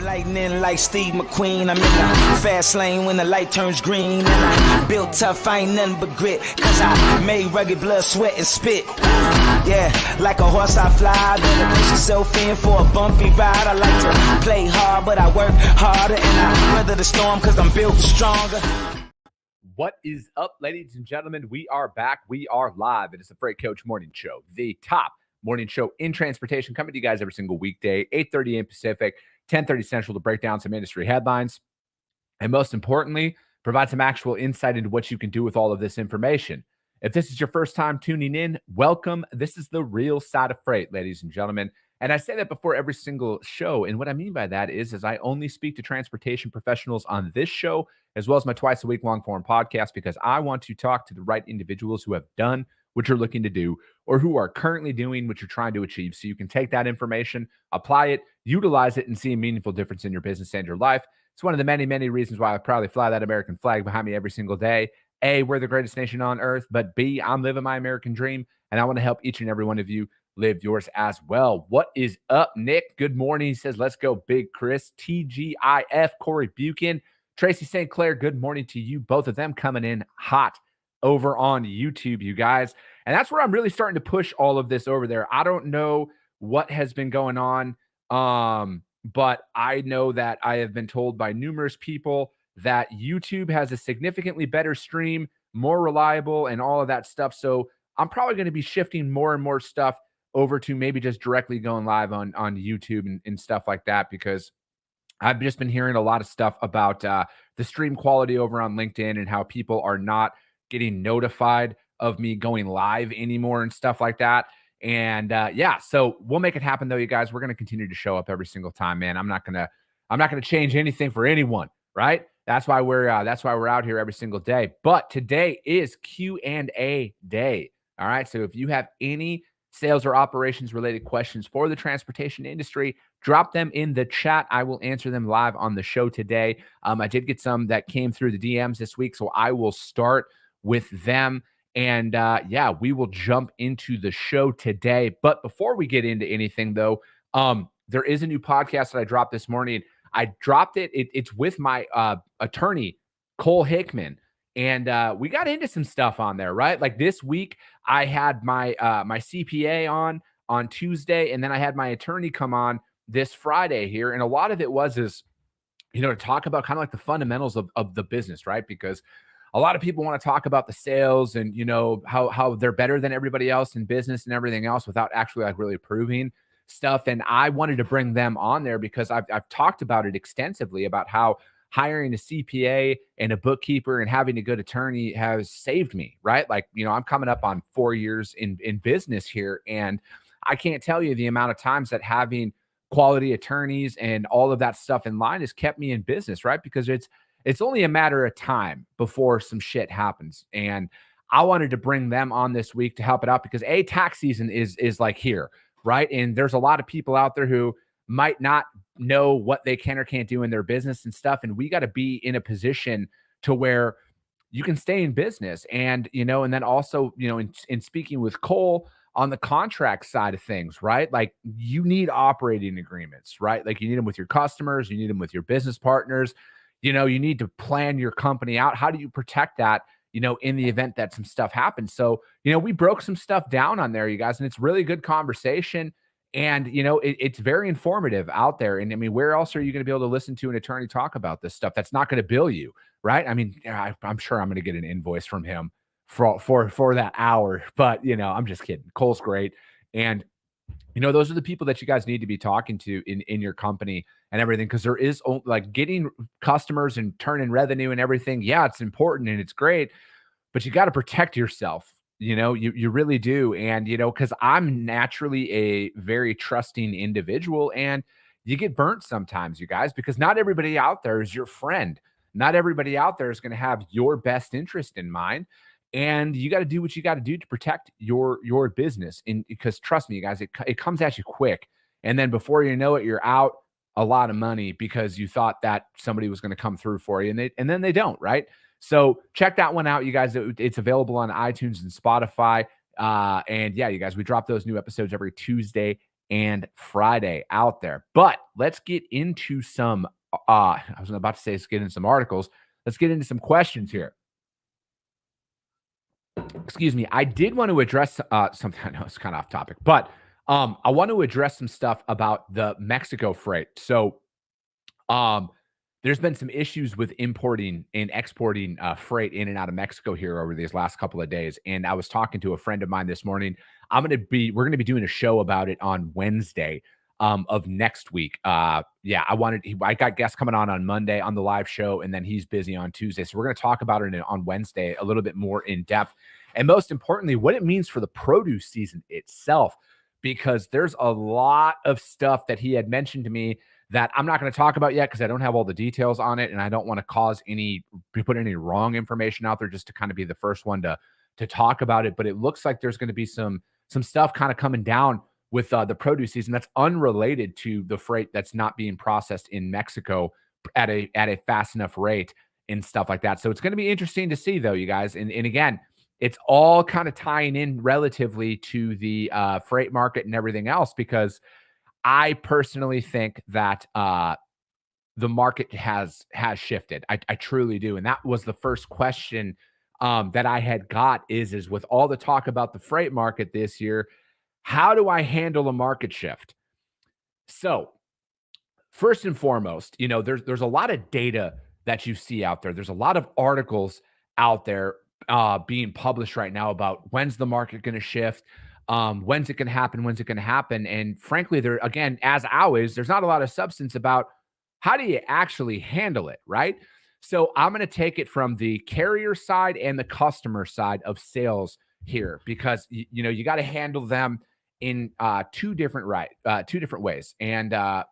Lightning like Steve McQueen. I'm in the fast lane when the light turns green. And I built tough, I ain't nothing but grit. Cause I made rugged blood, sweat, and spit. Yeah, like a horse I fly. Better push yourself in for a bumpy ride. I like to play hard, but I work harder. And I weather the storm cause I'm built stronger. What is up, ladies and gentlemen? We are back. We are live. It is the Freight Coach Morning Show, the top morning show in transportation, coming to you guys every single weekday, 8:30 a.m. Pacific, 10:30 Central, to break down some industry headlines, and most importantly, provide some actual insight into what you can do with all of this information. If this is your first time tuning in, welcome. This is the real side of freight, ladies and gentlemen. And I say that before every single show. And what I mean by that is I only speak to transportation professionals on this show, as well as my twice a week long form podcast, because I want to talk to the right individuals who have done what you're looking to do, or who are currently doing what you're trying to achieve, so you can take that information, apply it, utilize it, and see a meaningful difference in your business and your life. It's one of the many, many reasons why I proudly fly that American flag behind me every single day. A, we're the greatest nation on earth, but B, I'm living my American dream, and I want to help each and every one of you live yours as well. What is up, Nick? Good morning. He says, let's go, Big Chris. TGIF, Corey Buchan. Tracy St. Clair, good morning to you. Both of them coming in hot over on YouTube, you guys. And that's where I'm really starting to push all of this over there. I don't know what has been going on, but I know that I have been told by numerous people that YouTube has a significantly better stream, more reliable, and all of that stuff. So I'm probably going to be shifting more and more stuff over to maybe just directly going live on YouTube and stuff like that, because I've just been hearing a lot of stuff about the stream quality over on LinkedIn and how people are not getting notified of me going live anymore and stuff like that. And yeah, so we'll make it happen though, you guys. We're going to continue to show up every single time, man. I'm not going to change anything for anyone, right? That's why we're out here every single day. But today is Q&A day. All right. So if you have any sales or operations related questions for the transportation industry, drop them in the chat. I will answer them live on the show today. I did get some that came through the DMs this week, so I will start with them. And yeah, we will jump into the show today. But before we get into anything, though, there is a new podcast that I dropped this morning. I dropped it. It's with my attorney, Cole Hickman. And we got into some stuff on there, right? Like this week, I had my my CPA on Tuesday, and then I had my attorney come on this Friday here. And a lot of it is, to talk about kind of like the fundamentals of the business, right? Because a lot of people want to talk about the sales and, how they're better than everybody else in business and everything else without actually like really proving stuff. And I wanted to bring them on there because I've talked about it extensively about how hiring a CPA and a bookkeeper and having a good attorney has saved me, right? Like, I'm coming up on 4 years in business here, and I can't tell you the amount of times that having quality attorneys and all of that stuff in line has kept me in business, right? Because it's only a matter of time before some shit happens. And I wanted to bring them on this week to help it out because tax season is like here, right? And there's a lot of people out there who might not know what they can or can't do in their business and stuff. And we got to be in a position to where you can stay in business. And, and then also, in speaking with Cole on the contract side of things, right? Like you need operating agreements, right? Like you need them with your customers, you need them with your business partners. You need to plan your company out. How do you protect that, in the event that some stuff happens? So, we broke some stuff down on there, you guys, and it's really good conversation. And, it's very informative out there. And I mean, where else are you going to be able to listen to an attorney talk about this stuff that's not going to bill you, right? I mean, I'm sure I'm going to get an invoice from him for that hour, but, I'm just kidding. Cole's great. And, those are the people that you guys need to be talking to in your company and everything. Cause there is like getting customers and turning revenue and everything. Yeah, it's important and it's great, but you got to protect yourself. You really do. And, cause I'm naturally a very trusting individual, and you get burnt sometimes, you guys, because not everybody out there is your friend. Not everybody out there is going to have your best interest in mind. And you got to do what you got to do to protect your business. And because trust me, you guys, it comes at you quick. And then before you know it, you're out a lot of money because you thought that somebody was going to come through for you, and then they don't, right? So check that one out, you guys. It's available on iTunes and Spotify. And yeah, you guys, we drop those new episodes every Tuesday and Friday out there. But let's get into some, I was about to say, let's get into some articles. Let's get into some questions here. Excuse me. I did want to address something. I know it's kind of off topic, but I want to address some stuff about the Mexico freight. So there's been some issues with importing and exporting freight in and out of Mexico here over these last couple of days. And I was talking to a friend of mine this morning. We're going to be doing a show about it on Wednesday of next week. I got guests coming on Monday on the live show, and then he's busy on Tuesday. So we're going to talk about it on Wednesday a little bit more in depth. And most importantly, what it means for the produce season itself, because there's a lot of stuff that he had mentioned to me that I'm not going to talk about yet because I don't have all the details on it, and I don't want to put any wrong information out there, just to kind of be the first one to talk about it. But it looks like there's going to be some stuff kind of coming down with the produce season that's unrelated to the freight that's not being processed in Mexico at a fast enough rate and stuff like that. So it's going to be interesting to see, though, you guys. And again, it's all kind of tying in relatively to the freight market and everything else, because I personally think that the market has shifted. I truly do. And that was the first question that I had got is with all the talk about the freight market this year, how do I handle a market shift? So first and foremost, there's a lot of data that you see out there. There's a lot of articles out there being published right now about when's the market going to shift, when's it going to happen, when's it going to happen. And frankly, there, again, as always, there's not a lot of substance about how do you actually handle it, right? So I'm going to take it from the carrier side and the customer side of sales here, because you got to handle them in two different ways. And let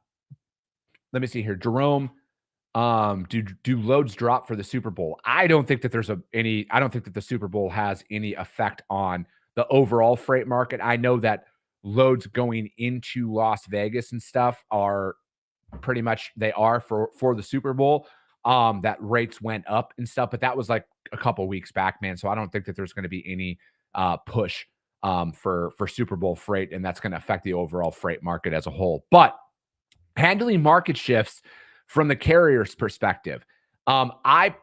me see here, Jerome. Do loads drop for the Super Bowl? I don't think that I don't think that the Super Bowl has any effect on the overall freight market. I know that loads going into Las Vegas and stuff are pretty much, they are for the Super Bowl. That rates went up and stuff, but that was like a couple weeks back, man. So I don't think that there's going to be any push for Super Bowl freight, and that's going to affect the overall freight market as a whole. But handling market shifts from the carrier's perspective, I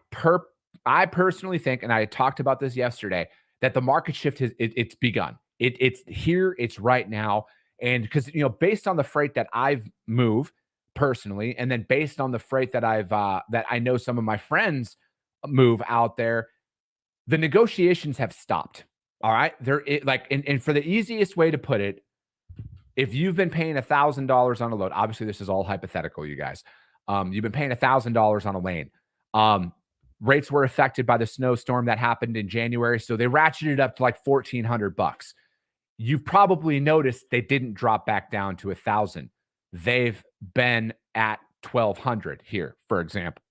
personally think, and I talked about this yesterday, that the market shift it's begun. It's here, it's right now. And because, based on the freight that I've moved personally, and then based on the freight that that I know some of my friends move out there, the negotiations have stopped. All right. And for the easiest way to put it, if you've been paying $1,000 on a load, obviously this is all hypothetical, you guys. You've been paying $1,000 on a lane. Rates were affected by the snowstorm that happened in January, so they ratcheted up to like $1,400. You've probably noticed they didn't drop back down to 1,000. They've been at 1,200 here, for example.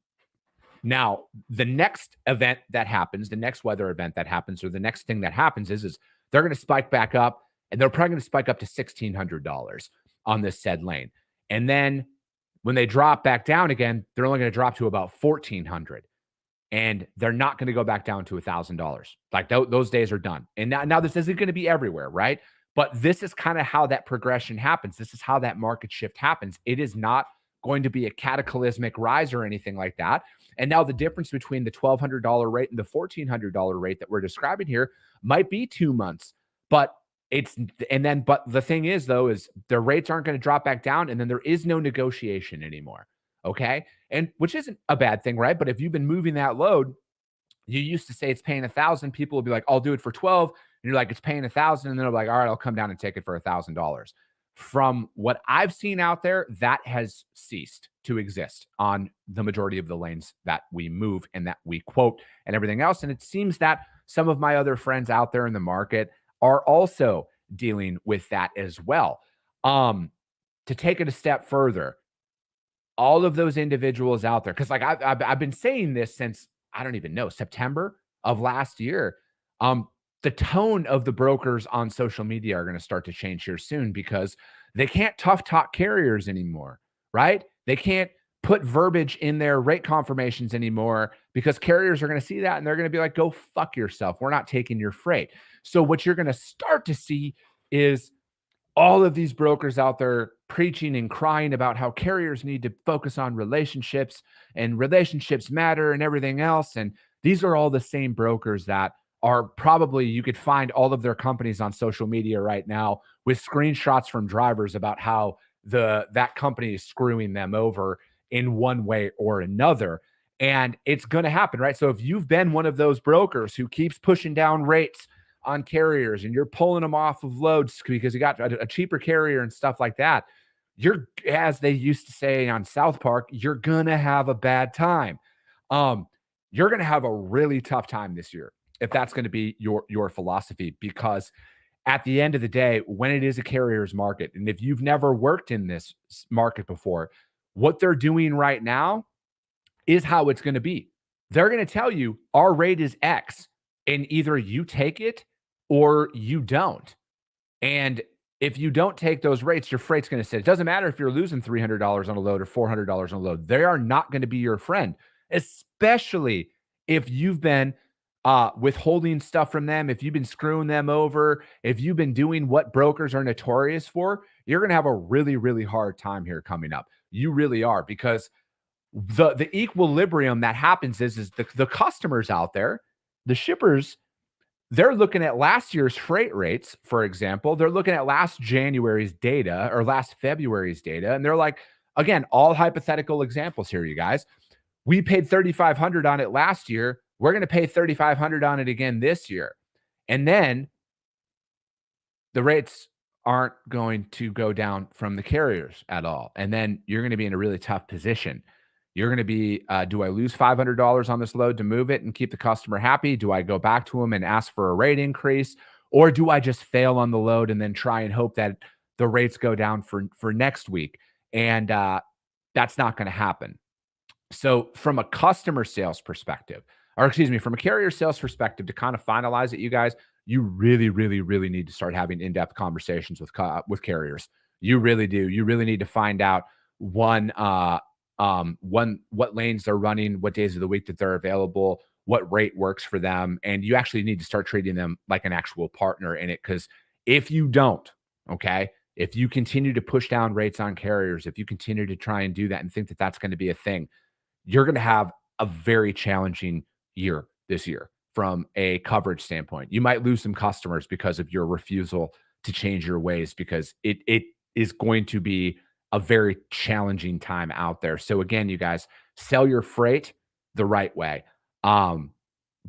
Now, the next event that happens, the next weather event that happens, or the next thing that happens is they're going to spike back up, and they're probably going to spike up to $1,600 on this said lane. And then when they drop back down again, they're only going to drop to about $1,400, and they're not going to go back down to $1,000. Like those days are done. And now this isn't going to be everywhere, right? But this is kind of how that progression happens. This is how that market shift happens. It is not going to be a cataclysmic rise or anything like that. And now the difference between the $1,200 rate and the $1,400 rate that we're describing here might be 2 months. But the thing is, though, is the rates aren't going to drop back down, and then there is no negotiation anymore. Okay. And which isn't a bad thing, right? But if you've been moving that load, you used to say it's paying 1,000. People will be like, I'll do it for 12. And you're like, it's paying 1,000. And then they're like, all right, I'll come down and take it for $1,000. From what I've seen out there, that has ceased to exist on the majority of the lanes that we move and that we quote and everything else. And it seems that some of my other friends out there in the market are also dealing with that as well. To take it a step further, all of those individuals out there, because like I've been saying this since, I don't even know, September of last year. The tone of the brokers on social media are going to start to change here soon, because they can't tough talk carriers anymore, right? They can't put verbiage in their rate confirmations anymore, because carriers are going to see that and they're going to be like, go fuck yourself. We're not taking your freight. So what you're going to start to see is all of these brokers out there preaching and crying about how carriers need to focus on relationships and relationships matter and everything else. And these are all the same brokers that are probably, you could find all of their companies on social media right now with screenshots from drivers about how that company is screwing them over in one way or another. And it's going to happen, right? So if you've been one of those brokers who keeps pushing down rates on carriers and you're pulling them off of loads because you got a cheaper carrier and stuff like that, you're, as they used to say on South Park, you're going to have a bad time. You're going to have a really tough time this year if that's going to be your philosophy, because at the end of the day, when it is a carrier's market, and if you've never worked in this market before, what they're doing right now is how it's going to be. They're going to tell you our rate is X, and either you take it or you don't. And if you don't take those rates, your freight's going to sit. It doesn't matter if you're losing $300 on a load or $400 on a load. They are not going to be your friend, especially if you've been withholding stuff from them, if you've been screwing them over, if you've been doing what brokers are notorious for. You're going to have a really, really hard time here coming up. You really are, because the equilibrium that happens is the customers out there, the shippers, they're looking at last year's freight rates, for example. They're looking at last January's data or last February's data, and they're like, again, all hypothetical examples here, you guys. We paid $3,500 on it last year. We're going to pay $3,500 on it again this year. And then the rates aren't going to go down from the carriers at all. And then you're going to be in a really tough position. You're going to be, do I lose $500 on this load to move it and keep the customer happy? Do I go back to them and ask for a rate increase? Or do I just fail on the load and then try and hope that the rates go down for next week? And that's not going to happen. So from a customer sales perspective, or excuse me, from a carrier sales perspective, to kind of finalize it, you guys, you really, really, really need to start having in-depth conversations with carriers. You really do. You really need to find out what lanes they're running, what days of the week that they're available, what rate works for them. And you actually need to start treating them like an actual partner in it. Because if you don't, okay, if you continue to push down rates on carriers, if you continue to try and do that and think that that's going to be a thing, you're going to have a very challenging year this year from a coverage standpoint. You might lose some customers because of your refusal to change your ways, because it is going to be a very challenging time out there. So again, you guys, sell your freight the right way.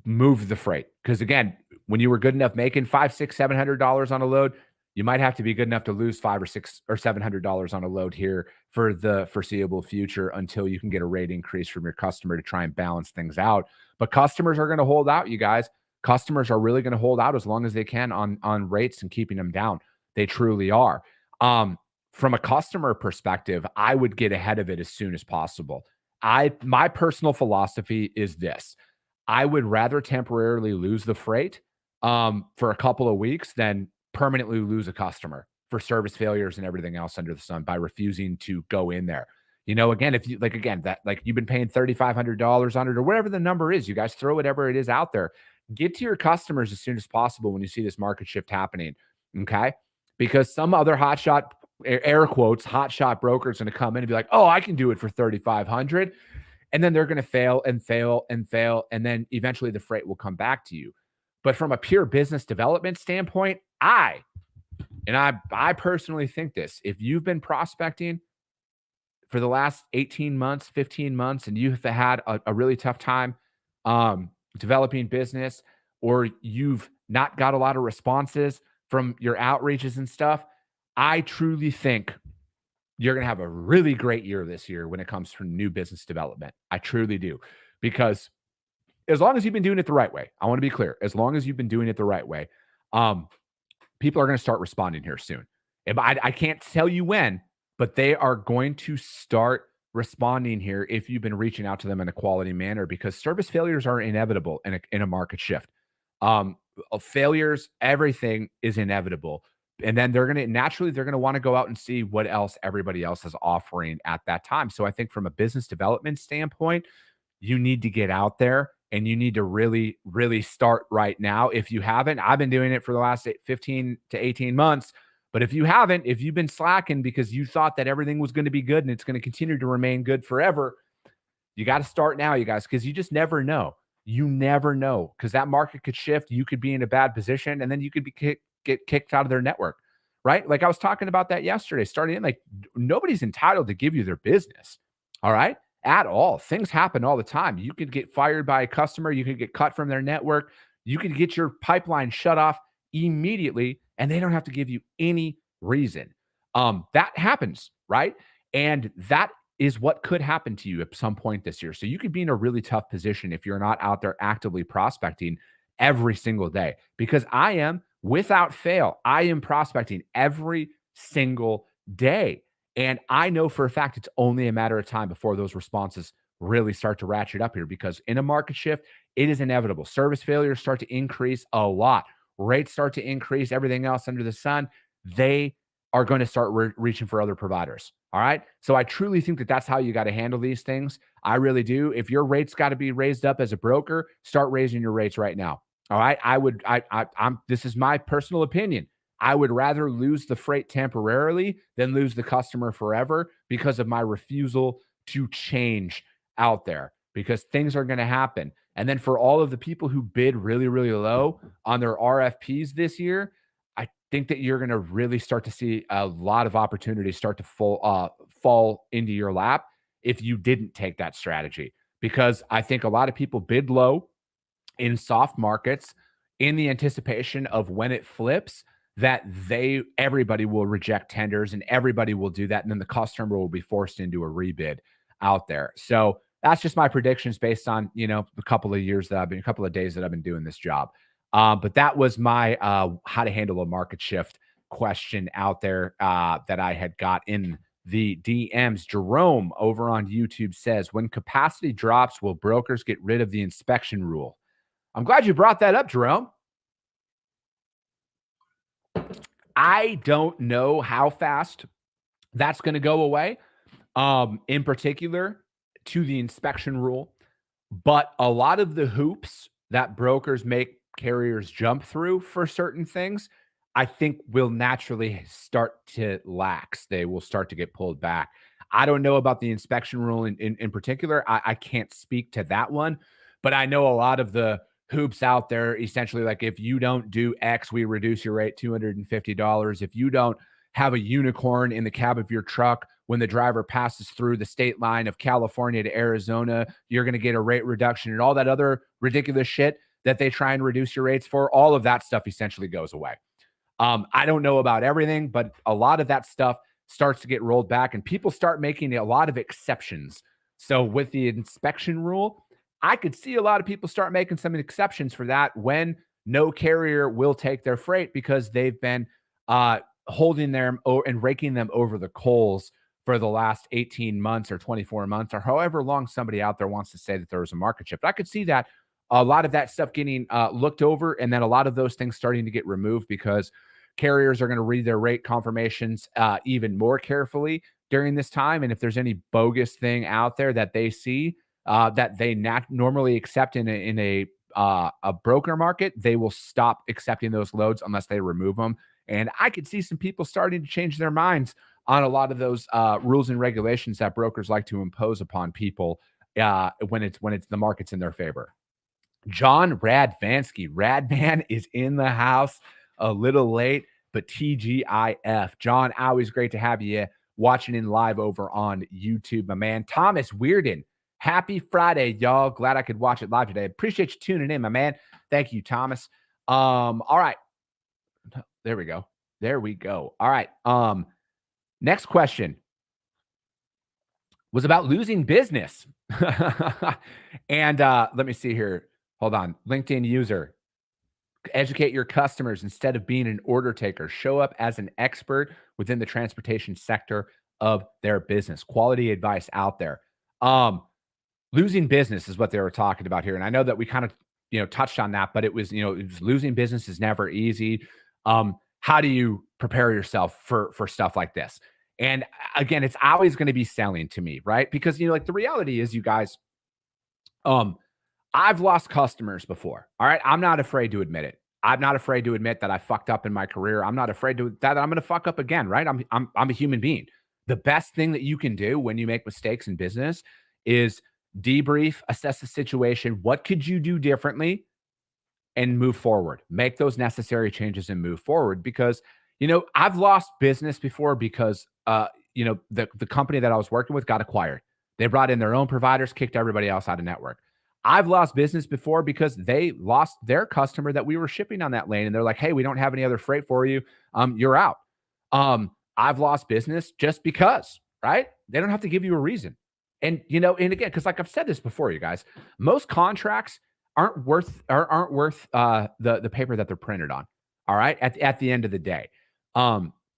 Move the freight. Because again, when you were good enough making $500, $600, $700 on a load, you might have to be good enough to lose $500 or $600 or $700 on a load here for the foreseeable future until you can get a rate increase from your customer to try and balance things out. But customers are going to hold out, you guys. Customers are really going to hold out as long as they can on rates and keeping them down. They truly are. From a customer perspective, I would get ahead of it as soon as possible. My personal philosophy is this: I would rather temporarily lose the freight for a couple of weeks than permanently lose a customer for service failures and everything else under the sun by refusing to go in there. You know, again, if you you've been paying $3,500 on it or whatever the number is, you guys throw whatever it is out there. Get to your customers as soon as possible when you see this market shift happening. Okay. Because some other hotshot, air quotes, hotshot broker is going to come in and be like, oh, I can do it for $3,500. And then they're going to fail and fail and fail. And then eventually the freight will come back to you. But from a pure business development standpoint, I personally think this: if you've been prospecting for the last 18 months, 15 months, and you've had a really tough time developing business, or you've not got a lot of responses from your outreaches and stuff, I truly think you're going to have a really great year this year when it comes to new business development. I truly do. Because as long as you've been doing it the right way, I want to be clear, as long as you've been doing it the right way, people are going to start responding here soon. I can't tell you when, but they are going to start responding here if you've been reaching out to them in a quality manner, because service failures are inevitable in a market shift. Failures, everything is inevitable. And then they're going to want to go out and see what else everybody else is offering at that time. So I think from a business development standpoint, you need to get out there and you need to really, really start right now. If you haven't, I've been doing it for the last 15 to 18 months, But if you haven't, if you've been slacking because you thought that everything was going to be good and it's going to continue to remain good forever, you got to start now, you guys, because you just never know. You never know, because that market could shift. You could be in a bad position, and then you could get kicked out of their network, right? Like I was talking about that yesterday, starting in, like, nobody's entitled to give you their business, all right? At all. Things happen all the time. You could get fired by a customer. You could get cut from their network. You could get your pipeline shut off immediately, and they don't have to give you any reason. That happens, right? And that is what could happen to you at some point this year. So you could be in a really tough position if you're not out there actively prospecting every single day, because I am, without fail, I am prospecting every single day. And I know for a fact it's only a matter of time before those responses really start to ratchet up here, because in a market shift, it is inevitable. Service failures start to increase a lot. Rates start to increase, everything else under the sun. They are going to start reaching for other providers. All right. So I truly think that that's how you got to handle these things. I really do. If your rates got to be raised up as a broker, start raising your rates right now. All right. This is my personal opinion. I would rather lose the freight temporarily than lose the customer forever, because of my refusal to change out there, because things are going to happen. And then for all of the people who bid really, really low on their RFPs this year, I think that you're going to really start to see a lot of opportunities start to fall into your lap if you didn't take that strategy. Because I think a lot of people bid low in soft markets in the anticipation of when it flips, that everybody will reject tenders and everybody will do that. And then the customer will be forced into a rebid out there. So that's just my predictions based on, a couple of days that I've been doing this job. But that was my how to handle a market shift question out there that I had got in the DMs. Jerome over on YouTube says, when capacity drops, will brokers get rid of the inspection rule? I'm glad you brought that up, Jerome. I don't know how fast that's going to go away, in particular to the inspection rule. But a lot of the hoops that brokers make carriers jump through for certain things, I think will naturally start to lax. They will start to get pulled back. I don't know about the inspection rule in particular. I can't speak to that one, but I know a lot of the hoops out there, essentially, like, if you don't do X, we reduce your rate $250. If you don't have a unicorn in the cab of your truck when the driver passes through the state line of California to Arizona, you're going to get a rate reduction, and all that other ridiculous shit that they try and reduce your rates for. All of that stuff essentially goes away. I don't know about everything, but a lot of that stuff starts to get rolled back, and people start making a lot of exceptions. So with the inspection rule, I could see a lot of people start making some exceptions for that when no carrier will take their freight, because they've been holding them and raking them over the coals for the last 18 months or 24 months, or however long somebody out there wants to say that there was a market shift. I could see that a lot of that stuff getting looked over, and then a lot of those things starting to get removed, because carriers are going to read their rate confirmations even more carefully during this time. And if there's any bogus thing out there that they see that they normally accept in a broker market, they will stop accepting those loads unless they remove them. And I could see some people starting to change their minds on a lot of those rules and regulations that brokers like to impose upon people when it's the market's in their favor. John Radvansky, Radman, is in the house, a little late, but TGIF. John, always great to have you watching in live over on YouTube, my man. Thomas Weirden, happy Friday, y'all. Glad I could watch it live today. Appreciate you tuning in, my man. Thank you, Thomas. All right. There we go. All right. Next question was about losing business. And let me see here. Hold on. LinkedIn user. Educate your customers instead of being an order taker. Show up as an expert within the transportation sector of their business. Quality advice out there. Losing business is what they were talking about here. And I know that we kind of, touched on that, but it was losing business is never easy. How do you prepare yourself for stuff like this? And again, it's always going to be selling to me, right? Because, the reality is, you guys, I've lost customers before. All right. I'm not afraid to admit it. I'm not afraid to admit that I fucked up in my career. I'm not afraid that I'm going to fuck up again, right? I'm a human being. The best thing that you can do when you make mistakes in business is debrief, assess the situation. What could you do differently? And move forward. Make those necessary changes and move forward because, I've lost business before because, the company that I was working with got acquired. They brought in their own providers, kicked everybody else out of network. I've lost business before because they lost their customer that we were shipping on that lane. And they're like, hey, we don't have any other freight for you. You're out. I've lost business just because, right? They don't have to give you a reason. And, and again, because like I've said this before, you guys, most contracts aren't worth the paper that they're printed on. All right. At the end of the day.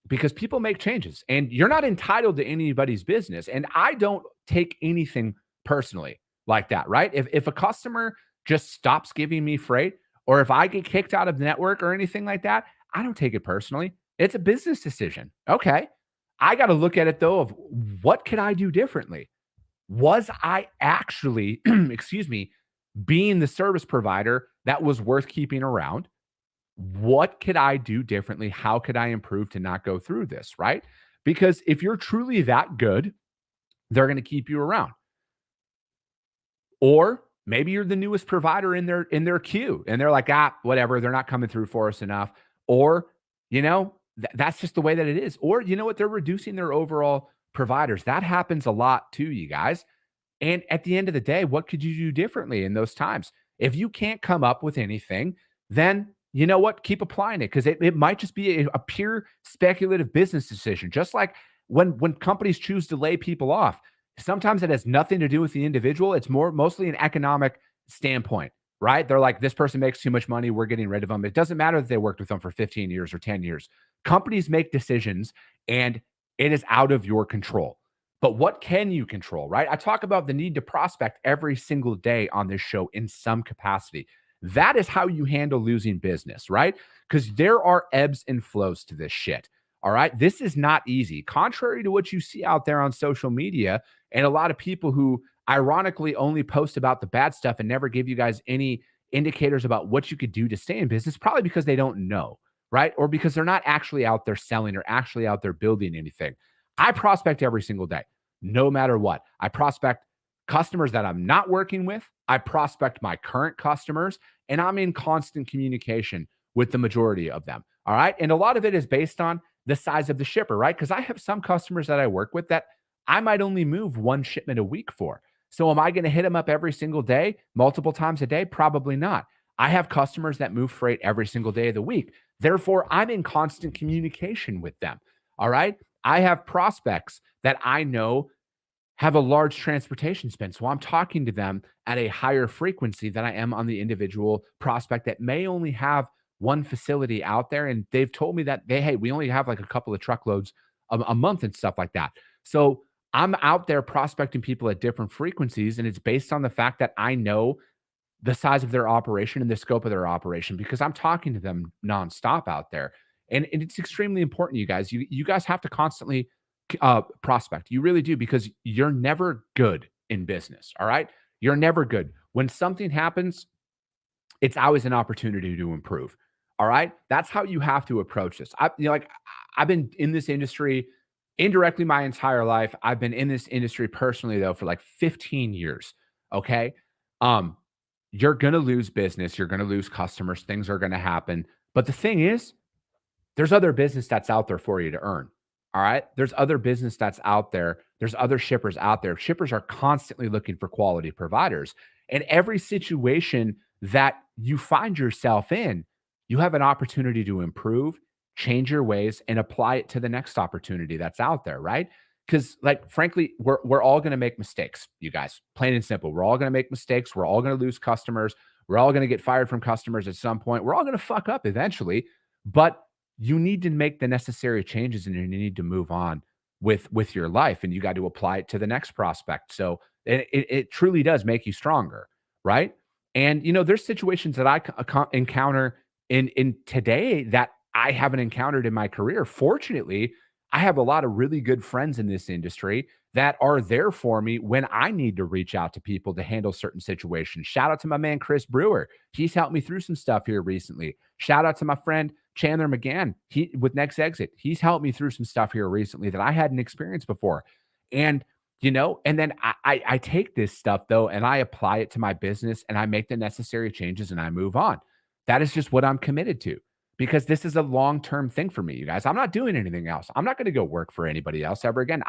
Because people make changes and you're not entitled to anybody's business. And I don't take anything personally like that, right? If a customer just stops giving me freight or if I get kicked out of the network or anything like that, I don't take it personally. It's a business decision. Okay. I got to look at it though of what could I do differently? Was I actually, excuse me, being the service provider that was worth keeping around? What could I do differently? How could I improve to not go through this, right? Because if you're truly that good, they're going to keep you around. Or maybe you're the newest provider in their queue and they're like, whatever, they're not coming through for us enough. Or, that's just the way that it is. Or, you know what? They're reducing their overall providers. That happens a lot too, you guys. And at the end of the day, what could you do differently in those times? If you can't come up with anything, then you know what? Keep applying it because it might just be a pure speculative business decision. Just like when companies choose to lay people off, sometimes it has nothing to do with the individual. It's mostly an economic standpoint, right? They're like, this person makes too much money. We're getting rid of them. It doesn't matter that they worked with them for 15 years or 10 years. Companies make decisions and it is out of your control. But what can you control, right? I talk about the need to prospect every single day on this show in some capacity. That is how you handle losing business, right? Because there are ebbs and flows to this shit. All right. This is not easy. Contrary to what you see out there on social media, and a lot of people who ironically only post about the bad stuff and never give you guys any indicators about what you could do to stay in business, probably because they don't know, right? Or because they're not actually out there selling or actually out there building anything. I prospect every single day, no matter what. I prospect customers that I'm not working with. I prospect my current customers, and I'm in constant communication with the majority of them. All right. And a lot of it is based on the size of the shipper, right? Because I have some customers that I work with that I might only move one shipment a week for. So am I going to hit them up every single day, multiple times a day? Probably not. I have customers that move freight every single day of the week. Therefore, I'm in constant communication with them. All right. I have prospects that I know have a large transportation spend. So I'm talking to them at a higher frequency than I am on the individual prospect that may only have one facility out there. And they've told me that hey, we only have like a couple of truckloads a month and stuff like that. So I'm out there prospecting people at different frequencies. And it's based on the fact that I know the size of their operation and the scope of their operation because I'm talking to them nonstop out there. And it's extremely important, you guys. You guys have to constantly prospect. You really do because you're never good in business. All right. You're never good. When something happens, it's always an opportunity to improve. All right. That's how you have to approach this. I've been in this industry indirectly my entire life. I've been in this industry personally though for like 15 years. Okay. You're going to lose business. You're going to lose customers. Things are going to happen. But the thing is, there's other business that's out there for you to earn. All right. There's other business that's out there. There's other shippers out there. Shippers are constantly looking for quality providers. And every situation that you find yourself in, you have an opportunity to improve, change your ways, and apply it to the next opportunity that's out there, right? Because, like, frankly, we're all going to make mistakes, you guys. Plain and simple. We're all going to make mistakes. We're all going to lose customers. We're all going to get fired from customers at some point. We're all going to fuck up eventually. But you need to make the necessary changes and you need to move on with your life, and you got to apply it to the next prospect. So it truly does make you stronger, right? And there's situations that I encounter in today that I haven't encountered in my career. Fortunately, I have a lot of really good friends in this industry that are there for me when I need to reach out to people to handle certain situations. Shout out to my man, Chris Brewer. He's helped me through some stuff here recently. Shout out to my friend, Chandler McGann, with Next Exit. He's helped me through some stuff here recently that I hadn't experienced before. And, and then I take this stuff though, and I apply it to my business and I make the necessary changes and I move on. That is just what I'm committed to, because this is a long-term thing for me, you guys. I'm not doing anything else. I'm not going to go work for anybody else ever again.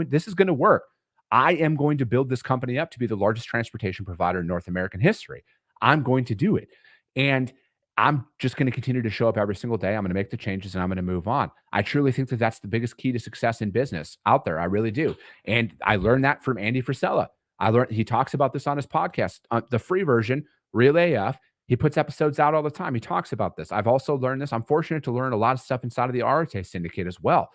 This is going to work. I am going to build this company up to be the largest transportation provider in North American history. I'm going to do it. And I'm just going to continue to show up every single day. I'm going to make the changes and I'm going to move on. I truly think that that's the biggest key to success in business out there. I really do. And I learned that from Andy Frisella. He talks about this on his podcast, the free version, Real AF. He puts episodes out all the time. He talks about this. I've also learned this. I'm fortunate to learn a lot of stuff inside of the RTA syndicate as well.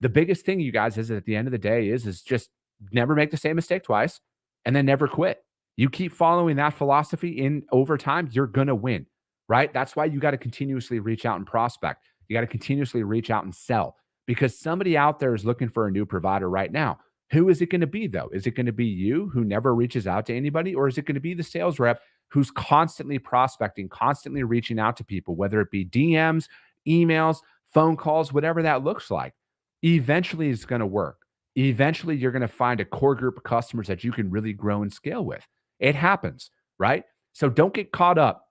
The biggest thing, you guys, is at the end of the day is just never make the same mistake twice and then never quit. You keep following that philosophy in over time, you're going to win, right? That's why you got to continuously reach out and prospect. You got to continuously reach out and sell, because somebody out there is looking for a new provider right now. Who is it going to be, though? Is it going to be you, who never reaches out to anybody? Or is it going to be the sales rep who's constantly prospecting, constantly reaching out to people, whether it be DMs, emails, phone calls, whatever that looks like? Eventually it's going to work. Eventually you're going to find a core group of customers that you can really grow and scale with. It happens, right? So don't get caught up.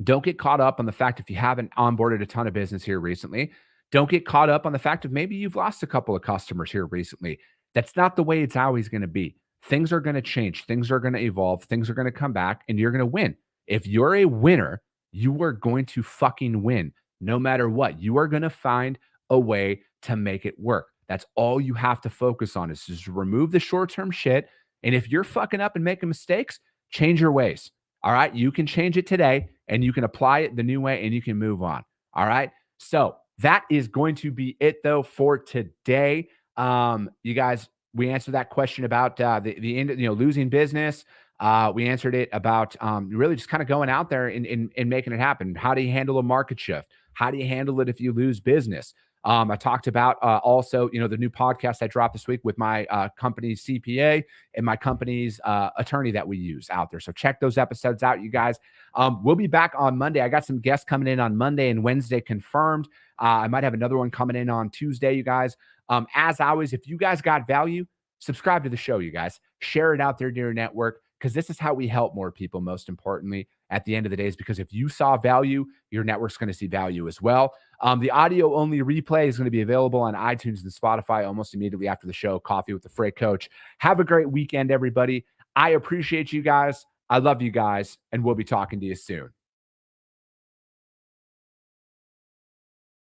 Don't get caught up on the fact if you haven't onboarded a ton of business here recently. Don't get caught up on the fact of maybe you've lost a couple of customers here recently. That's not the way it's always going to be. Things are going to change. Things are going to evolve. Things are going to come back and you're going to win. If you're a winner, you are going to fucking win no matter what. You are going to find a way to make it work. That's all you have to focus on, is just remove the short-term shit. And if you're fucking up and making mistakes, change your ways. All right. You can change it today and you can apply it the new way and you can move on. All right. So that is going to be it though for today. You guys, we answered that question about the end, losing business. We answered it about really just kind of going out there and making it happen. How do you handle a market shift? How do you handle it if you lose business? I talked about also, the new podcast I dropped this week with my company's CPA and my company's attorney that we use out there. So check those episodes out, you guys. We'll be back on Monday. I got some guests coming in on Monday and Wednesday confirmed. I might have another one coming in on Tuesday, you guys. As always, if you guys got value, subscribe to the show, you guys. Share it out there to your network, because this is how we help more people, most importantly, at the end of the day, is because if you saw value, your network's going to see value as well. The audio-only replay is going to be available on iTunes and Spotify almost immediately after the show, Coffee with the Freight Coach. Have a great weekend, everybody. I appreciate you guys. I love you guys, and we'll be talking to you soon.